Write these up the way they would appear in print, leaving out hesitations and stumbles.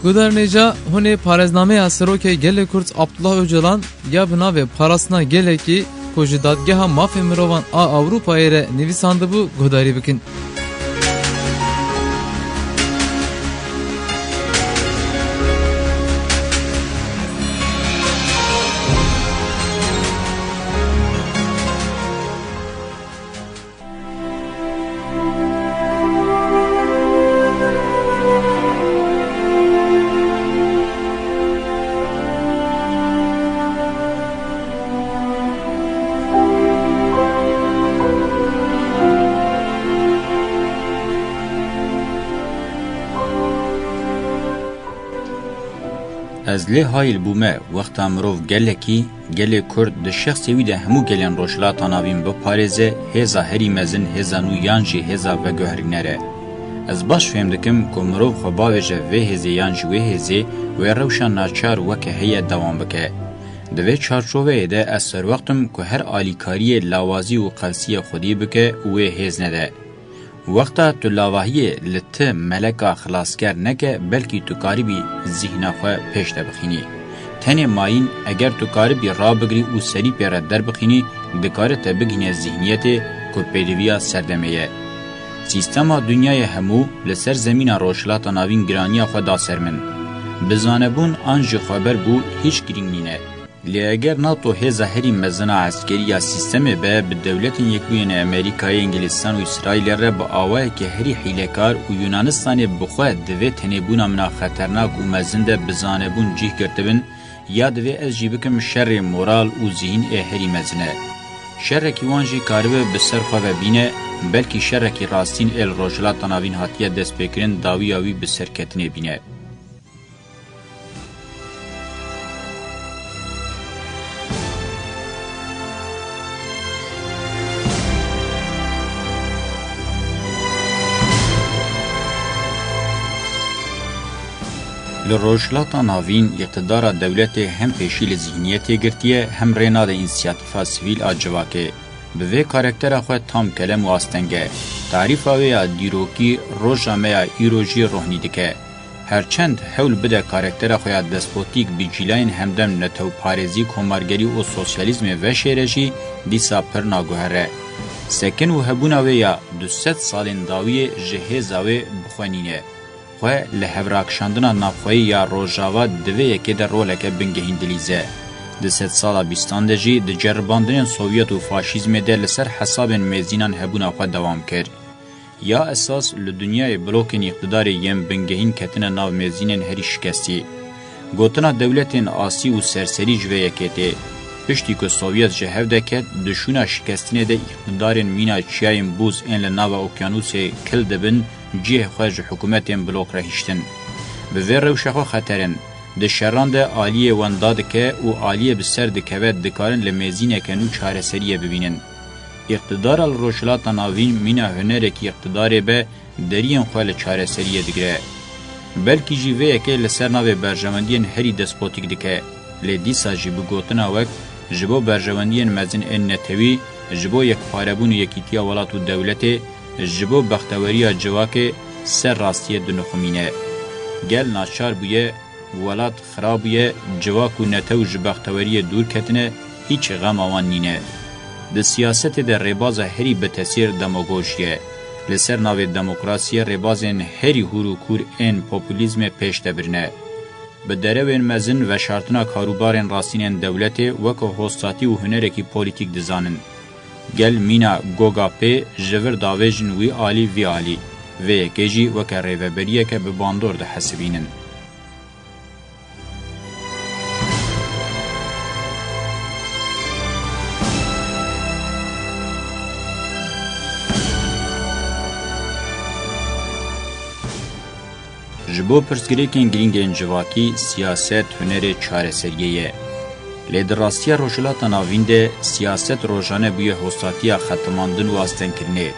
Guderneca hune parezname asroke gele Kurt Abdullah Öcalan ya bina ve parasına gele ki koji dadgeha mafya mirovan a Avrupa ere nivisandı bu gudari bikin. از لی هایل بومه وقت امروف گلکی گل کرد ده شخصی ویده همو گلن روشلات ناوین بپارزه هزا هری مزن هزا نو یانجی هزا و گوهرینره. از باش فهمدکم که مروف خباویجه وی هزی یانجی وی هزی و روشان ناچار وکه هیه دوام بکه. دوی چارچوه ده از سر وقتم که هر آلیکاری لاوازی و قلسی خودی بکه وی هز نده. وقتا تو لاواهی لط ملکا خلاصگر نکه بلکی تو کاری ذهن خو پیش بخینی. تنه ماین اگر تو کاری را بگری و سری پیره در بخینی دکاره تبگینه ذهنیت که پیرویا سردمیه. سیستما دنیای همو لسر زمین روشلات ناوین گرانی خو دا سرمن. بزانبون آنج خبر بو هیچ گرینگ نینه. لی اگر ناتو هزا هری مزنا عسکری یا سیستم به دولت یکوین امریکای انگلستان و اسرائیل را با آوه که هری حیلکار و یونانستان بخواه دوی تنبون منا خطرناک و مزنده بزانبون جیه کرتبن یا دوی از جیبکم شر مورال و ذهن هری مزنه. شر کی وانجی کاربه بسر خواه بینه بلکی شر کی راستین ال روشلات تناوین حتیه دست بکرن داوی آوی بسر کتنه بینه. لروشلاتا ناوین اقتدار دولت هم پیشیل ذهنیتی گرتیه هم ریناد انسیاتیفا سویل آجواکه. به وی کارکتر خود تام کلم و آستنگه. تعریف آوی دیروکی روژامه ایروژی روحنی دکه. هرچند حول بده کارکتر خود دسپوتیک بیجیلاین همدم نتو پارزی کمارگری و سوسیالیزم و شیرجی دیسا پر ناگوهره. سکن و هبون آوی 200 سالین داوی جهزاوی بخوانینه. خواه لحوراکشاندنا نافخوی یا روژاوا دوی یکی در رولک بنگهین دلیزه. ده 100 سالا بیستان ده جی ده جرباندن سوویت و فاشیزم ده لسر حساب میزینان هبونا خواه دوام کرد. یا اساس لدنیای بلوکن اقتدار یم بنگهین کتن ناو میزینن هری شکستی. گوتنا دولتین آسی و سرسری جوه یکیتی. پشتی که سوویت جهو ده کت دشونا شکستینه ده اقتدارن مینا چیایم بوز این لناو اوکیانوس کل دبن جه خارج حکومتین بلوک رهشتن. به وی روشخو خطرن. ده شران ده آلیه وانداد که و آلیه بسر دکوت دکارن لمزینه کنو چاره سریه ببینن. اقتدار الروشلات ناوین مینا هنره که اقتداره به درین خواه لچاره سریه دگره. بلکی جیوه که لسر ناو برجواندین هری دسپوتیک دکه. لیدیسا جیبو گوتنا وقت جبو برجواندین مزن ان نتوی جبو یک پاربون یکیتیا ولات و دولت جبو بختوری جواک سر راستی دنخمینه. گل ناچار بویه ولات خرابیه جواک و نتو جبختوری دور کتنه هیچ غم آوان نینه. ده سیاست ده رباز هری به تاثیر دماغوشیه. لسر ناو دموکراسی ربازن هری هورو کور این پوپولیزم پیش دبرنه. به دروین مزن و شرطنا کاروبارن راستین دولت وکو هستاتی و هنرکی پولیتیک دزانن. گل مینا گوگا پی جور داویجن وی آلی وی آلی و یکیجی وکر ریوبریه که به باندور ده حسبینن. جبو پرسگریکن گرینگ انجواکی سیاست هنر چاره سریه. لیدراستی روشلات ناوینده سیاست روزانه بوی هستاتی ختماندن و آستن کرنه.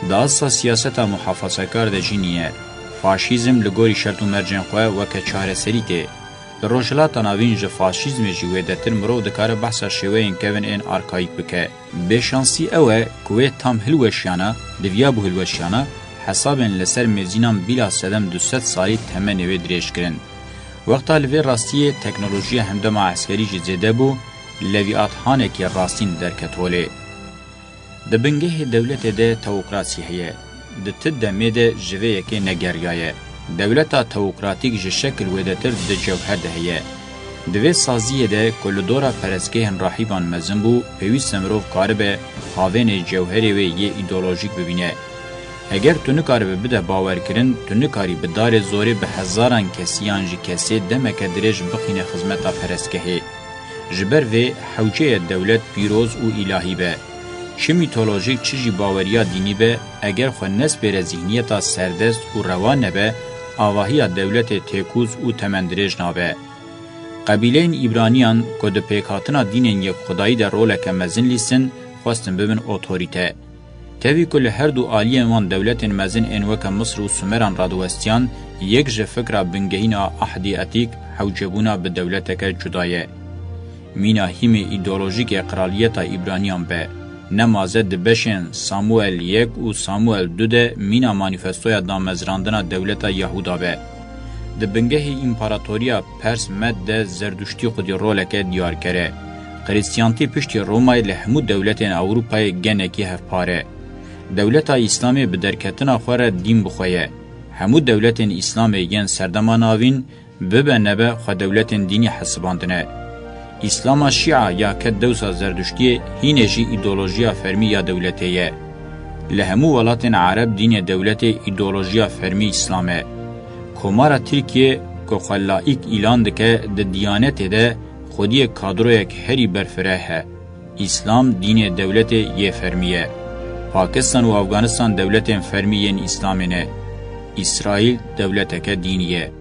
داستا سیاست محافظه‌کار ده جینیه. فاشیزم لگوری شرط و مرجن خواه وکه چاره سریته. روشلات ناوین جه فاشیزم جوه دتر مرو دکاره بحثا شوه این کون این آرکایک بکه. بشانسی اوه کوه تام هلوشیانه دویا بو هلوشیانه حسابن لسر مزینان بلا سدم 200 سالی تمنه و دریش کرن. وقتا لوی راستی تکنولوژی همدما عسکری جی زیده بو لویات هانکی راستین درکتوله. دبنگه دولت ده توقراسی هیه. ده تدمی ده جوه که نگریایه. دولتا توقراتیک جه شکل ویدتر ده جوهر ده هیه. دوی سازیه ده کلدورا پرسکه هن راحیبان مزن بو پیوی سمروف کاربه خاوین جوهری و یه ایدولوژیک ببینه. اگر تو نکاری بده باور کرن، تو نکاری بدار زوری به هزاران کسیان جی کسی دمک درج بخینه خدمتا پرسکه هی. جبر و حوجه دولت پیروز و الهی به. چه میتولوژیک چیزی باوریا دینی به اگر خو نسبر ذهنیتا سردست و روان نبه آواهی دولت تکوز و تمندرج نابه. قبیلین ایبرانیان که ده پیکاتنا دینین یک خدایی در رولک مزن لیسن خواستن ببین اوتوریته. تاوی کل هر دو آلیه وان دولت مزن انوک مصر و سومران رادوستیان یک جه فکر بنگهینا احدیاتیک حوجبونا به دولتک جدایه. مینا هیم ایدولوژیک اقرالیتا ایبرانیان به. نمازه دبشن ساموئل 1 و ساموئل 2 ده مینا مانیفستویا دامزراندنا دولتا یهودا به. دبنگه امپراتوریا پرس مد ده زردشتی خودی رولکه دیار کره. کریستیانتی پشتی رومای لحمو دولتین اوروپای گنکی هفپاره. دولتا اسلامی بدرکتنا خوره دین بخویه. همو دولتین اسلامی ین سردمان آوین ببه نبه خو دولتین دینی حسباندنه. اسلام شیعه یا کد دوسا زردشتی هینجی ایدولوژیا فرمی یا دولتیه. لهمو ولاتین عرب دین دولت ایدولوژیا فرمی اسلامه. کمارا ترکیه که خلائیک ایلان دکه ده دیانت ده خودی کادروی که هری برفره اسلام دین دولت یه فرمیه. پاکستان و افغانستان دولت فرمی ین اسلامینه. اسرائیل دولت که دینیه.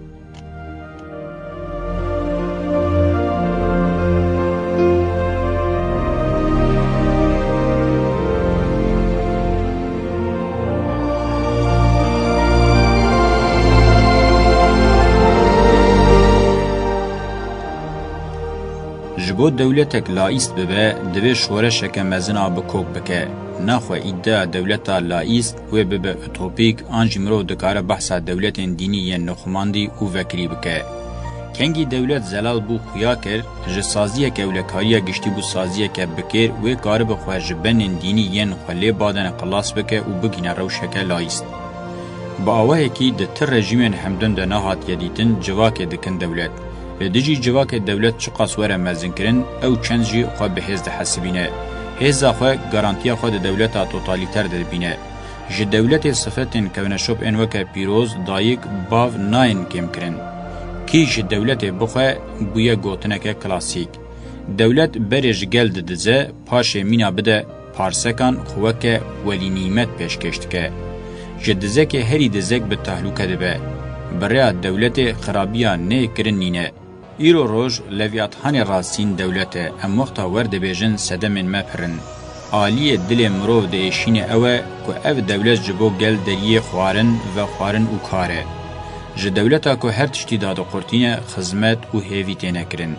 جبو دولتک لایست ببه دوی شورشک مزنا بکوک بکه. نخواه ایده دولتا لایست و ببه اتوپیک آنجی مرو دکاره بحثا دولت دینی ین نخماندی و وکری بکه. کنگی دولت زلال بو خویا کر جسازیه که اولکاریا گشتی بو سازیه که بکر و کاره بخواه جبن دینی ین خلی بادن قلاس بکه و بگینه روشک لایست. با آوه که ده تر رژیمین همدن ده نهات یدیتن جواک دکن دولت. لدیجی جواک دولت چه قصوره مزن کرن او چند جی خواه به هزد حسبینه. هزا خواه گارانتیا خواه ده دولتا توتالیتر ده بینه. جه دولت صفتین که ونشوب انوکه پیروز دایک باو ناین کم کرن. کی جه دولت بخواه بویا گوتنک کلاسیک. دولت برش گل دزه پاش مینا بده پارسکان خواه ولی نیمت پیش کشت که. جه دزه که هری دزک به تحلوکه ده به. برای دولت خرابیا نه کرن نینه. ایرو روز لویاتخان راستین دولت ام وقتا ورد بیجن سدمن مپرن. آلی دل مرو دیشین اوه که او دولت جبو گل دریه خوارن و خوارن او کاره. ج دولتا که هر تشتی داد قرطین خدمت او هیوی تینه کرن.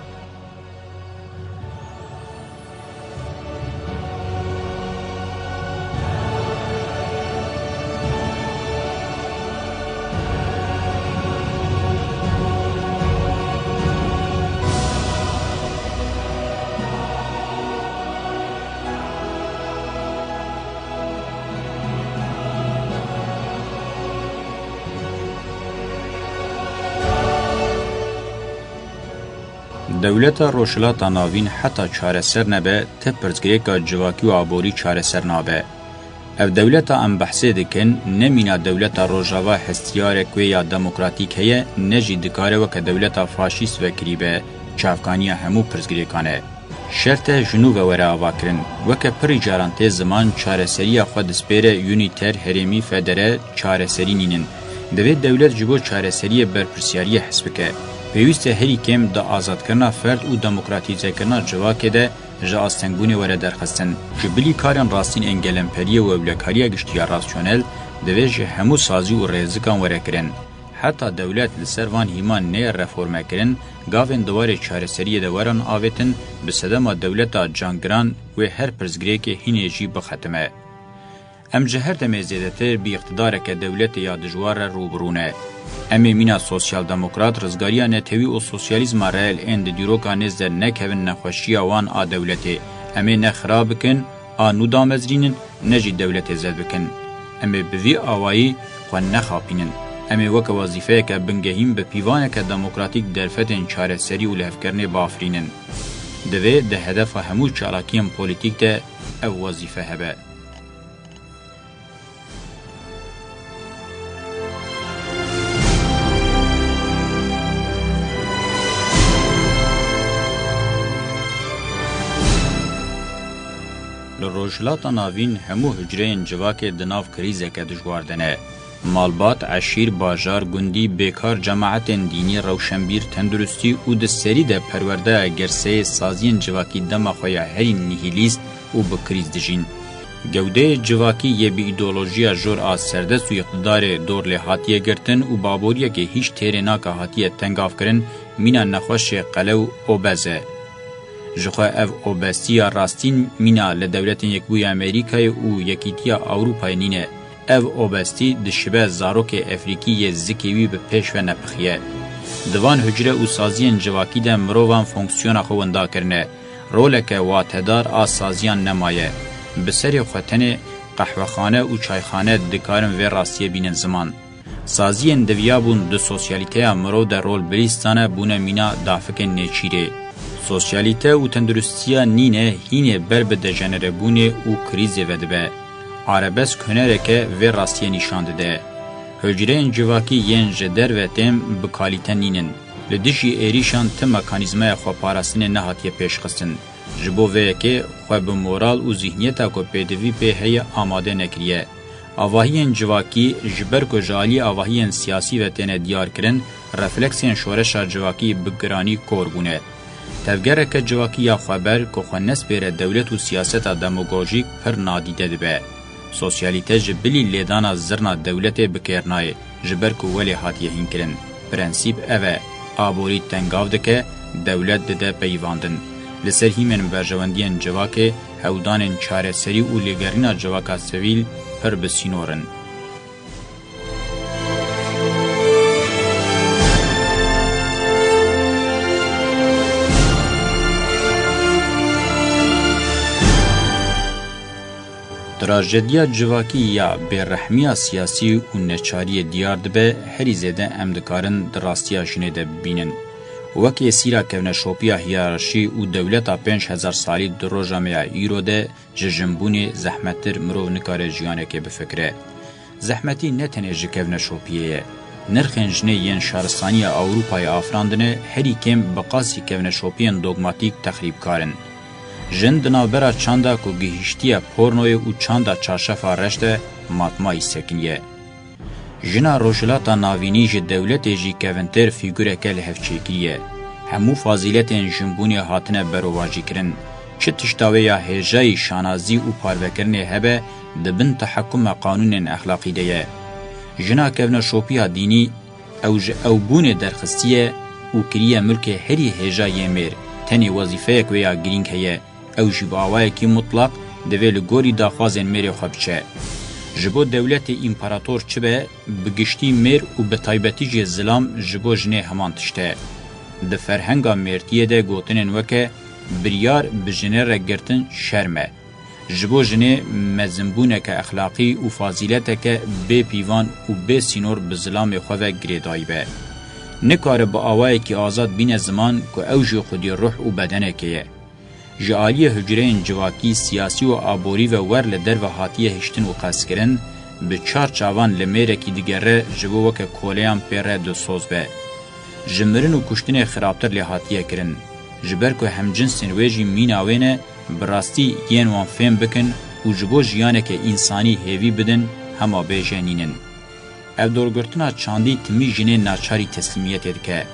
دولت روشلاتا ناوین حتی چاره سر نبه تپرزگریکا جواکی و عبوری چاره سر نابه. او دولتا ام بحثه دکن نمینا دولتا روژاوا هستیارک و یا دموکراتیک هیه نجی دکاره و که دولتا فاشیست و کریبه چافکانی همو پرزگریکانه. شرط جنوب وره آوا کرن و که پری جارانته زمان چاره سری خود سپیره یونیتر هرمی فدره چاره سری نینن. دوی دولت جبو چاره سری برپرسیاری حسب که. پیوست هری کم دا آزاد کرنا فرد و دموکراتیزه کرنا جواکه ده جا آستنگونه وره درخستن. جبلی کارن راستین انگلمپریه و اولکاریه گشتیا راستشونل دوی جه همو سازی و ریزکان وره کرن. حتی دولت لسروان هیمان نه رفورمه کرن گاوین دواره چارسریه دواران آویتن بسدما دولتا جانگران و هر پرزگره که هینه جی بختمه. ام جهر دم زیادتر بی اقتدار که دولت یا دجوار روبرونه. امی مینا سوسیال دموکرات رزگاریا نتوی و سوسیالیزم رایل اند دیروکا نزد نکهون نخوشی وان آ دولتی. امی نخراب بکن، آ نودامزرینن، نجی دولت زد بکن. امی بوی آوایی خوان نخاپینن. امی وک وظیفه که بنگهیم به پیوانه که دموکراتیک درفتن چاره سری و لحفکرنه بافرینن. دوی ده هدف همو چالاکیم پولیتیک ده او وظیفه هبه. لروجلاتا ناوین همو هجرین جواک دناف کریزه که دجواردنه. مالبات، عشیر، باجار، گندی، بیکار، جماعت دینی، روشنبیر، تندرستی و دستری ده پرورده گرسه سازین جواکی دما خویا هرین نیهیلیست و بکریز دجین. گوده جواکی یه بی ایدولوژیا جور آز سردست و اقتدار دور لحاتیه گرتن و بابوریه که هیچ تیره که هاتیه تنگاف کرن مینا نخوش قلو او بزه. جخوا اف اوبستیا راستین مینا لدولت یکبوی امریکای و یکیتیا اوروپای نینه. اف اوبستی دشبه زاروک افریقی زکیوی به پیش و نپخیه. دوان حجره و سازین جواکی ده مروان فونکسیون خوانده کرنه. رولک واتدار آسازیان نمایه. بسری خوتن قهوه‌خانه و چایخانه دکارن و راستیه بینن زمان. سازین دویابون دو سوسیالیته مرو در رول بریستانه بونه مینا دافک نیچیره. سوسیالیته و تندرستیا نینه هینه بر به دجنره بونه و کریزه ودبه. عربسک هنرکه و راستیه نشانده ده. هجرین جواکی ین جدر و تم بکالیتن نینن. لدشی ایریشان تم مکانیزمه خو پاراستن نهاتیه پیش خستن. جبو ویکه خو به مورال و ذهنیتا کو پیدوی به هی آماده نکریه. آواهین جواکی جبر کو جالی آواهین سیاسی و تن دیار کرن رفلکسین شورش جواکی بگرانی کوربونه. تفگره که جواکی یا خبر که خونس بیر دولت و سیاست دموگوژیک پر نادیده دبه. سوسیالیته جبلی لیدانا زرنا دولت بکرنای جبر که ولی حاتیه هین کرن. پرنسیب اوه آبوری تنگاو دکه دولت دده پیواندن. لسر هیمن برجواندین جواکه هودان چاره سری و لگرین جواکا سویل پر بسینورن. تراژدیا جواکی یا بیرحمی سیاسی و نچاری دیار دبه هری زیده امدکارن دراستیا جنه ده بینن. وکی سیرا کونه شوپیا هیرارشی و دولتا 5000 سالی دروجامیا ایرو ده ججنبونی زحمتر مرو نکاره جیانه که بفکره. زحمتی نتنه جکونه شوپیه. نرخن جنه ین شارستانی اوروپای آفراندنه هری کم بقاسی کونه شوپین دوگماتیک تخریب کارن. جن دنابرا چاندا کو گهشتیا پورنوی او چاندا چارشفا رشته ماتمای سکنیه. جنا روشلاتا ناوینی ج دولت جی کونتر فیگوره کل هفچیکیه. همو فاضیلتین جنبونی هاتنه برواجی کرن. چه تشتاوی یا هجای شانازی و پاروکرنه هبه دبن تحکم قانون اخلاقی دیه. جنا کون شوپیا دینی او بون درخستیه و کریه ملک هری هجای میر تنی وظیفه کویا گرینگ هیه. او جباوای کی مطلق دویل گوری داخوازن میری خوابچه. جبو دولت امپراتور چبه بگشتی میر و به تایبتی جی زلام جبو جنه همان تشته. ده فرهنگا میرتیه ده گوتنن وکه بریار بجنه را گرتن شرمه. جبو جنه مزنبونه که اخلاقی و فاضیلته که بی پیوان و بی سینور بزلام خواه گریدای به. نکاره با آوائی که آزاد بین زمان که اوجی خودی روح و بدنه که جعالی هجرین جواکی سیاسی و آبوری و ور لدر و حاتیه هشتن و قصد کرن به چار چاوان لمیره که دیگره جبو وکه کولیان پیره دو سوز به. جمرن و کشتن خرابتر لحاتیه کرن. جبر که همجنس نویجی میناوینه براستی ین وان فهم بکن و جبو جیانه که انسانی هیوی بدن هما بیجنینن. او دورگرتنا چاندی تمی جنه ناچاری تسلیمیت که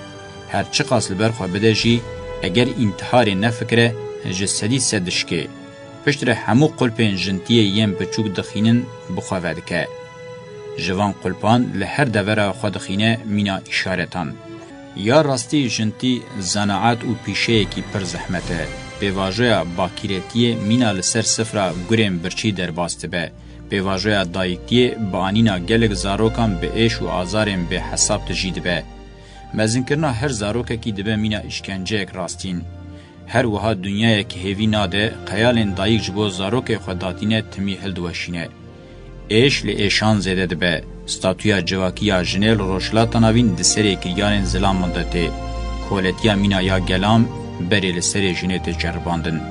هر چه قاصل برخوا بده جی اگر انتحار نفکره جسدی سدشکه پشتر همو قلپین جنتیه یم بچوک دخینن بخواه که جوان قلپان لهر دوره خود دخینه مینا اشارتان یا راستی جنتی زناعت و پیشه کی پر زحمته به واژه باکیرتیه مینا لسر سفره گرم برچی در باسته به پیواژویا دایکتیه بانینا گلک زاروکان به ایش و آزارین به حساب تجید به. مزنکرنا هر زاروکه کی دبه مینا اشکنجه اک راستین. هر وها دنیای که هیوی ناده قیالین دایک جبو زاروک خوداتینه تمی هلدوشینه. ایش لی ایشان زیده دبه. ستاتویا جواکیا جنیل روشلاتا نوین دسری کریانین زلام مندته. کولتیا مینا یا گلام بری لسری جنیت جرباندن.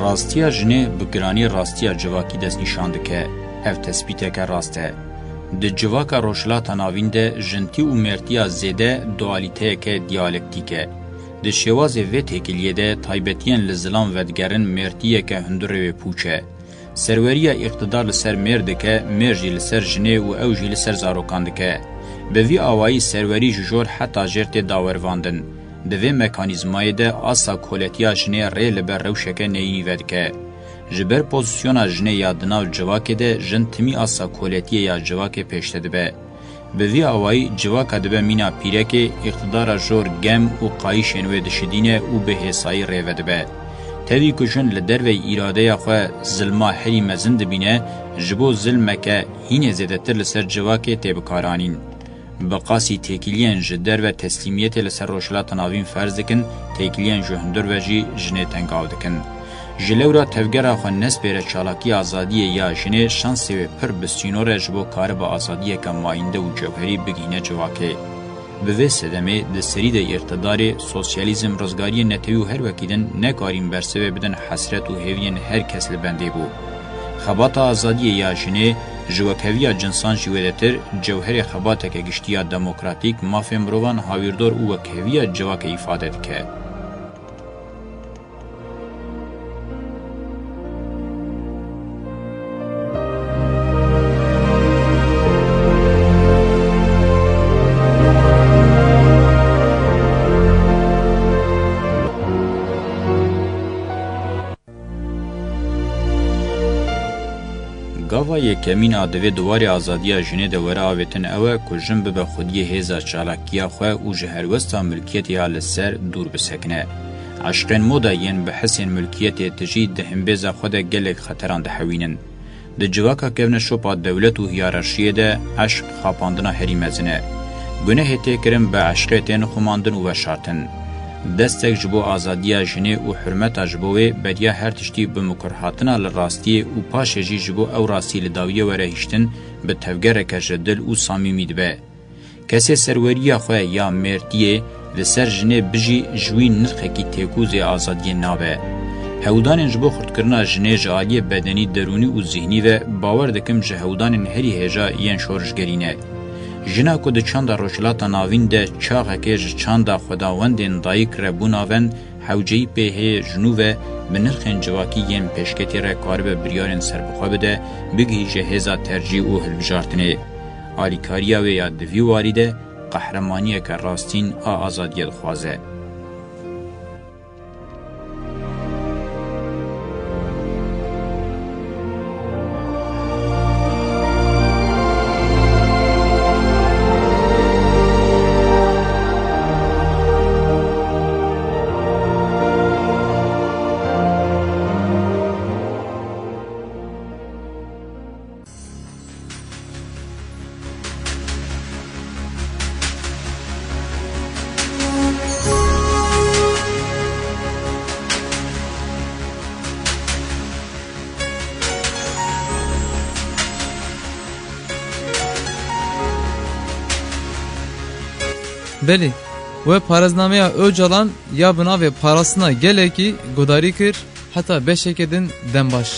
راستیا جنه بگرانی راستیا جواکی دست نشان دکه. اف تثبیته که راسته. د جواکا روشلاتا ناوین ده جنتی و مرتیا زیده دوالیته که دیالکتیکه. د شواز و تکلیه ده تایبتین لزلام ودگرن مرتیه که هندره و پوچه. سروریا اقتدار لسر مرده که مرجی لسر جنه و اوجی لسر زاروکانده که. به وی آوائی سروری جور حتی جرت داورواندن. دوی مکانیزمای ده آسا کولتیا جنه ری لبر روشکه نیینی ودکه. جبر پوزیسیونا جنه یا دناو جواکه ده جن تمی آسا کولتیه یا جواکه پیشته دبه. به وی آوائی جواکه دبه مینا پیرکه اقتدار جور گم و قایشن و دشدینه و به حسایی ریوه دبه. تاوی کشن لدر و ایراده خواه ظلما هری مزند بینه جبو ظلمکه هین زیده تر لسر جواکه تیبکارانین. بقاسی تکیلین جدر و تسلیمیت لسر روشلات ناوین فرض کن تکیلین جهندر و جی جنه تنگاو دکن. جلورا تفگر خو نسبر چالاکی آزادی یا جنه شانس و پر بسینور جبو کار با آزادی که ماینده و جوهری بگینه جواکه. به وی سدمه ده سری ده اقتدار سوسیالیزم رزگاری نتویو هر وکیدن نکارین برسوه بدن حسرت و هیوین هر کس لبنده بو. خبات آزادی یا جنه جوکویا جنسان جویده تر جوهر خبات که گشتیا دموکراتیک مافی مروان هاویردور او وکویا جواک ایفاده که. گاوا یکمین آدوی دواری آزادی جنه دواره آویتن اوه که جنب به خودی هیزا چالاکیا خواه او جهروستا ملکیت یا لسر دور بسکنه. عشقین مودا ین به حسین ملکیت تجید ده همبیزا خود گلک خطران ده حوینن. ده جواکا کون شوپا دولت و هیارشیه ده عشق خاپاندنا هری مزنه. گنه تکرم به عشقیتین خماندن و شارتن. دستک جبو آزادیا جنه و حرمت جبوه بریا هر تشتی به مکرهاتنا لراستی و پاش جی جبو او راستی لداویه و رهشتن به تفگر کجدل و صمیمی دبه. کسی سروریا خواه یا مرتیه لسر جنه بجی جوی نرخکی تکوز آزادی نابه. هودان جبو خردکرنا جنه جعالی بدنی درونی و ذهنی و باور دکم جهودان هری هجا ین شورشگرینه. جنا کو د چاندا روشلاتا ناوین ده چاغه کې چاندا خداوندین دایک ربوناون حوجی په جنوبه بنرخن جواکی یم پشکتی را کار به بریارن سربخوا بده بگی جهزا ترجیح او هلبجارتنه آلیکاریا و یا دوی واریده قهرمانی که راستین آزادی خوازه. بلی و پارزنامه Öcalan ya buna ve parasına geleki godari kır hatta beşekedin denbaş.